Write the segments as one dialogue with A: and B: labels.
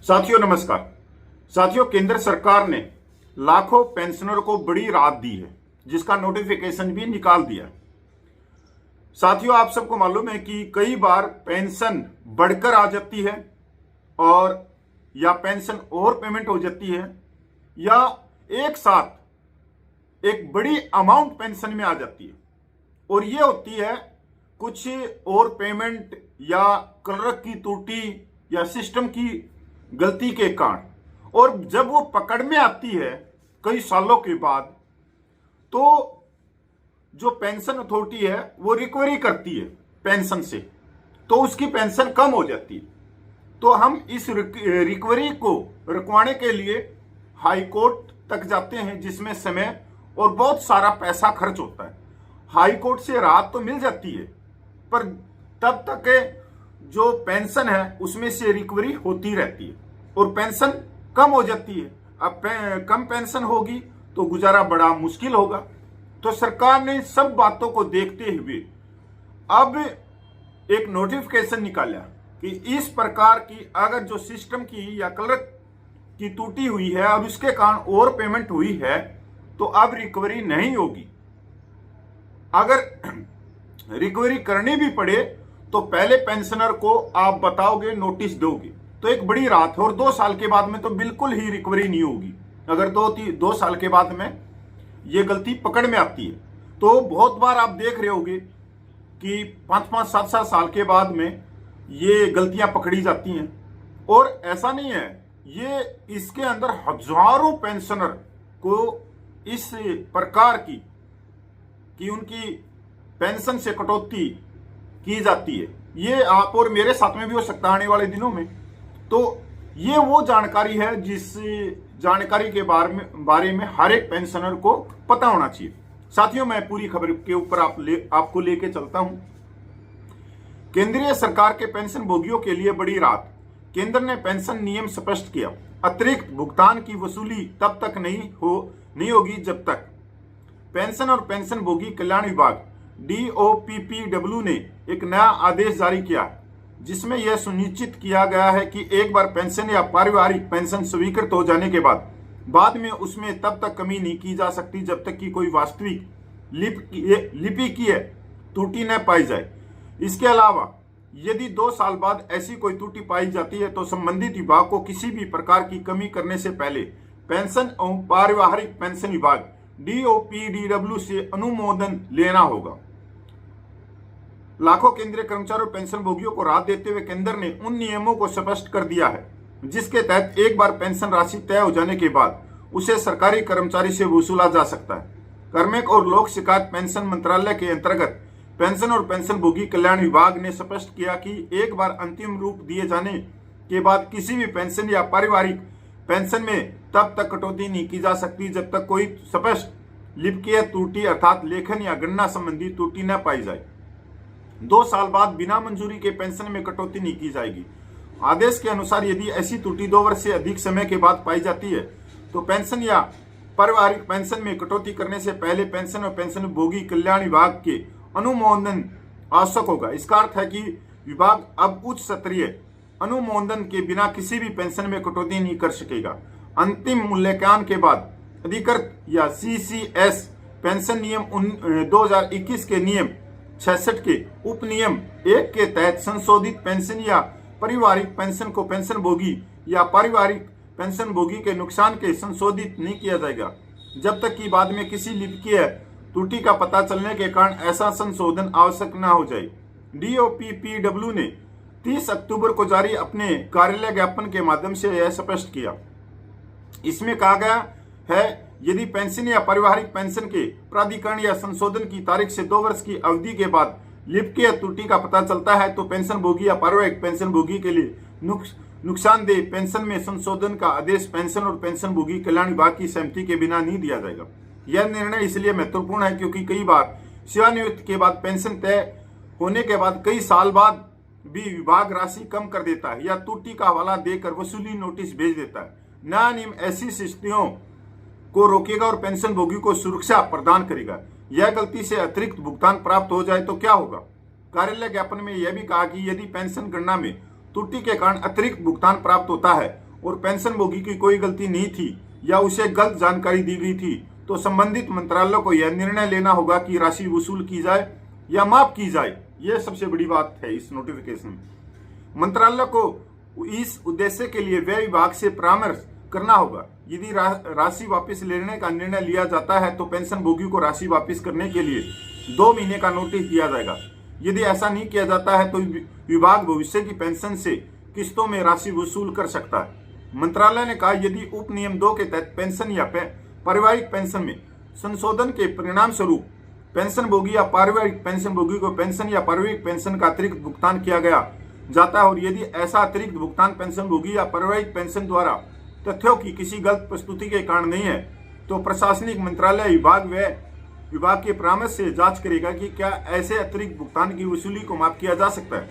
A: साथियों नमस्कार। साथियों, केंद्र सरकार ने लाखों पेंशनर को बड़ी राहत दी है, जिसका नोटिफिकेशन भी निकाल दिया। साथियों, आप सबको मालूम है कि कई बार पेंशन बढ़कर आ जाती है और या पेंशन ओवर पेमेंट हो जाती है, या एक साथ एक बड़ी अमाउंट पेंशन में आ जाती है। और ये होती है कुछ ओवर पेमेंट या क्लर्क की त्रुटि या सिस्टम की गलती के कारण। और जब वो पकड़ में आती है कई सालों के बाद, तो जो पेंशन अथॉरिटी है वो रिकवरी करती है पेंशन से, तो उसकी पेंशन कम हो जाती है। तो हम इस रिकवरी को रुकवाने के लिए हाई कोर्ट तक जाते हैं, जिसमें समय और बहुत सारा पैसा खर्च होता है। हाई कोर्ट से राहत तो मिल जाती है, पर तब तक जो पेंशन है उसमें से रिकवरी होती रहती है और पेंशन कम हो जाती है। अब कम पेंशन होगी तो गुजारा बड़ा मुश्किल होगा। तो सरकार ने सब बातों को देखते हुए अब एक नोटिफिकेशन निकाला कि इस प्रकार की अगर जो सिस्टम की या क्लर्क की त्रुटि हुई है और उसके कारण ओवर पेमेंट हुई है, तो अब रिकवरी नहीं होगी। अगर रिकवरी करनी भी पड़े तो पहले पेंशनर को आप बताओगे, नोटिस दोगे, तो एक बड़ी राहत है। और 2 साल के बाद में तो बिल्कुल ही रिकवरी नहीं होगी। अगर 2 साल के बाद में ये गलती पकड़ में आती है, तो बहुत बार आप देख रहे होगे कि 5-5, 7-7 साल के बाद में ये गलतियां पकड़ी जाती हैं। और ऐसा नहीं है, ये इसके अंदर हजारों पेंशनर को इस प्रकार की उनकी पेंशन से कटौती की जाती है। ये आप और मेरे साथ में भी हो सकता है आने वाले दिनों में। तो ये वो जानकारी है जिस जानकारी के बारे में हर एक पेंशनर को पता होना चाहिए। साथियों, मैं पूरी खबर के ऊपर आपको लेके चलता हूं। केंद्रीय सरकार के पेंशन भोगियों के लिए बड़ी राहत। केंद्र ने पेंशन नियम स्पष्ट किया। अतिरिक्त भुगतान की वसूली तब तक नहीं होगी जब तक पेंशन और पेंशन भोगी कल्याण विभाग DOPPW ने एक नया आदेश जारी किया, जिसमें यह सुनिश्चित किया गया है कि एक बार पेंशन या पारिवारिक पेंशन स्वीकृत हो जाने के बाद में उसमें तब तक कमी नहीं की जा सकती जब तक कि कोई वास्तविक लिपिकीय त्रुटि न पाई जाए। इसके अलावा यदि 2 साल बाद ऐसी कोई त्रुटि पाई जाती है तो संबंधित विभाग को किसी भी प्रकार की कमी करने से पहले पेंशन एवं पारिवारिक पेंशन विभाग DOPPW से अनुमोदन लेना होगा। लाखों केंद्रीय कर्मचारी और पेंशन भोगियों को राहत देते हुए केंद्र ने उन नियमों को स्पष्ट कर दिया है जिसके तहत एक बार पेंशन राशि तय हो जाने के बाद उसे सरकारी कर्मचारी से वसूला जा सकता है। कार्मिक और लोक शिकायत पेंशन मंत्रालय के अंतर्गत पेंशन और पेंशन भोगी कल्याण विभाग ने स्पष्ट किया कि एक बार अंतिम रूप दिए जाने के बाद किसी भी पेंशन या पारिवारिक पेंशन में तब तक कटौती नहीं की जा सकती जब तक कोई स्पष्ट लिपिकीय त्रुटि अर्थात लेखन या गणना संबंधी त्रुटि न पाई जाए। 2 साल बाद बिना मंजूरी के पेंशन में कटौती नहीं की जाएगी। आदेश के अनुसार यदि ऐसी त्रुटि 2 वर्ष से अधिक समय के बाद पाई जाती है तो पेंशन या पारिवारिक पेंशन में कटौती करने से पहले पेंशन और पेंशन भोगी कल्याण विभाग के अनुमोदन आवश्यक होगा। इसका अर्थ है कि विभाग अब उच्च स्तरीय अनुमोदन के बिना किसी भी पेंशन में कटौती नहीं कर सकेगा। अंतिम मूल्यांकन के बाद अधिकृत या CCS पेंशन नियम 2021 के नियम 66 के उप नियम 1 के तहत संशोधित पेंशन या पारिवारिक पेंशन को पेंशन भोगी या पारिवारिक पेंशन भोगी के नुकसान के संशोधित नहीं किया जाएगा जब तक कि बाद में किसी लिपिकीय त्रुटि का पता चलने के कारण ऐसा संशोधन आवश्यक न हो जाए। DOPPW ने 30 अक्टूबर को जारी अपने कार्यालय ज्ञापन के माध्यम से यह स्पष्ट किया। इसमें कहा गया है, यदि पेंशन या पारिवारिक पेंशन के प्राधिकरण या संशोधन की तारीख से 2 वर्ष की अवधि के बाद लिपिकीय त्रुटि का पता चलता है तो पेंशन भोगी या पारिवारिक पेंशन भोगी के लिए नुकसानदेह पेंशन में संशोधन का आदेश पेंशन और पेंशन भोगी कल्याण विभाग की सहमति के बिना नहीं दिया जाएगा। यह निर्णय इसलिए महत्वपूर्ण है क्योंकि कई बार सेवानिवृत्ति के बाद पेंशन तय होने के बाद कई साल बाद भी विभाग राशि कम कर देता है या त्रुटि का हवाला देकर वसूली नोटिस भेज देता है। नया नियम ऐसी स्थितियों को रोकेगा और पेंशन भोगी को सुरक्षा प्रदान करेगा। यह गलती से अतिरिक्त भुगतान प्राप्त हो जाए तो क्या होगा? कार्यालय ज्ञापन में यह भी कहा कि यदि पेंशन गणना में त्रुटि के कारण अतिरिक्त भुगतान प्राप्त होता है और पेंशनभोगी की कोई गलती नहीं थी या उसे गलत जानकारी दी गई थी, तो संबंधित मंत्रालय को यह निर्णय लेना होगा कि राशि वसूल की जाए या माफ की जाए। यह सबसे बड़ी बात है इस नोटिफिकेशन में। मंत्रालय को इस उद्देश्य के लिए व्यय विभाग से परामर्श करना होगा। यदि राशि वापस लेने का निर्णय लिया जाता है तो पेंशनभोगी को राशि वापस करने के लिए 2 महीने का नोटिस दिया जाएगा। यदि ऐसा नहीं किया जाता है तो विभाग भविष्य की पेंशन से किस्तों में राशि वसूल कर सकता है। मंत्रालय ने कहा, यदि उप नियम 2 के तहत पेंशन या पारिवारिक पेंशन में संशोधन के परिणाम स्वरूप पेंशनभोगी या पारिवारिक पेंशनभोगी को पेंशन या पारिवारिक पेंशन का अतिरिक्त भुगतान किया गया जाता है और यदि ऐसा अतिरिक्त भुगतान पेंशनभोगी या पारिवारिक पेंशन द्वारा तथ्यों की किसी गलत प्रस्तुति के कारण नहीं है, तो प्रशासनिक मंत्रालय विभाग के परामर्श से जांच करेगा कि क्या ऐसे अतिरिक्त भुगतान की वसूली को माफ किया जा सकता है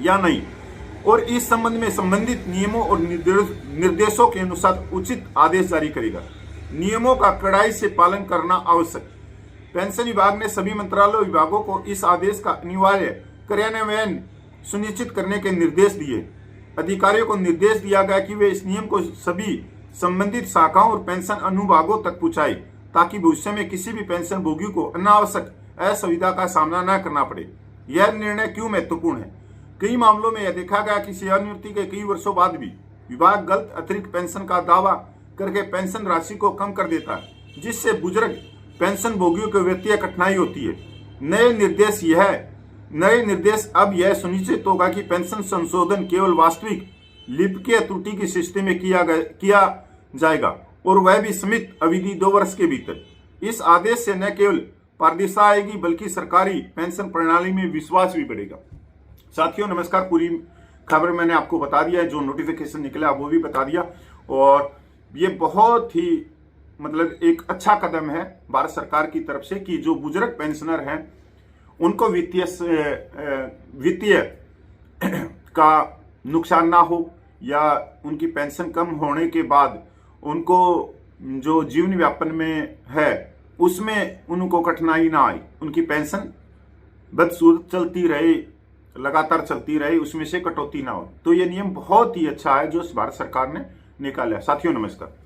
A: या नहीं, और इस संबंध में संबंधित नियमों और निर्देशों के अनुसार उचित आदेश जारी करेगा। नियमों का कड़ाई से पालन करना आवश्यक। पेंशन विभाग ने सभी मंत्रालय विभागों को इस आदेश का अनिवार्य कार्यान्वयन सुनिश्चित करने के निर्देश दिए। अधिकारियों को निर्देश दिया गया कि वे इस नियम को सभी संबंधित शाखाओं और पेंशन अनुभागों तक पहुंचाए, ताकि भविष्य में किसी भी पेंशन भोगी को अनावश्यक असुविधा का सामना न करना पड़े। यह निर्णय क्यों महत्वपूर्ण है? कई मामलों में यह देखा गया कि सेवानिवृत्ति के कई वर्षों बाद भी विभाग गलत अतिरिक्त पेंशन का दावा करके पेंशन राशि को कम कर देता है, जिससे बुजुर्ग पेंशन भोगियों को वित्तीय कठिनाई होती है। नए निर्देश अब यह सुनिश्चित होगा कि पेंशन संशोधन केवल वास्तविक लिपिकीय त्रुटि की स्थिति में किया जाएगा, और वह भी सीमित अवधि 2 वर्ष के भीतर। इस आदेश से न केवल पारदर्शिता आएगी बल्कि सरकारी पेंशन प्रणाली में विश्वास भी बढ़ेगा। साथियों नमस्कार, पूरी खबर मैंने आपको बता दिया है, जो नोटिफिकेशन निकला वो भी बता दिया, और ये बहुत ही एक अच्छा कदम है भारत सरकार की तरफ से कि जो बुजुर्ग पेंशनर हैं उनको वित्तीय का नुकसान ना हो, या उनकी पेंशन कम होने के बाद उनको जो जीवन यापन में है उसमें उनको कठिनाई ना आए, उनकी पेंशन बदसूरत चलती रहे, लगातार चलती रहे, उसमें से कटौती ना हो। तो ये नियम बहुत ही अच्छा है जो भारत सरकार ने निकाला है। साथियों नमस्कार।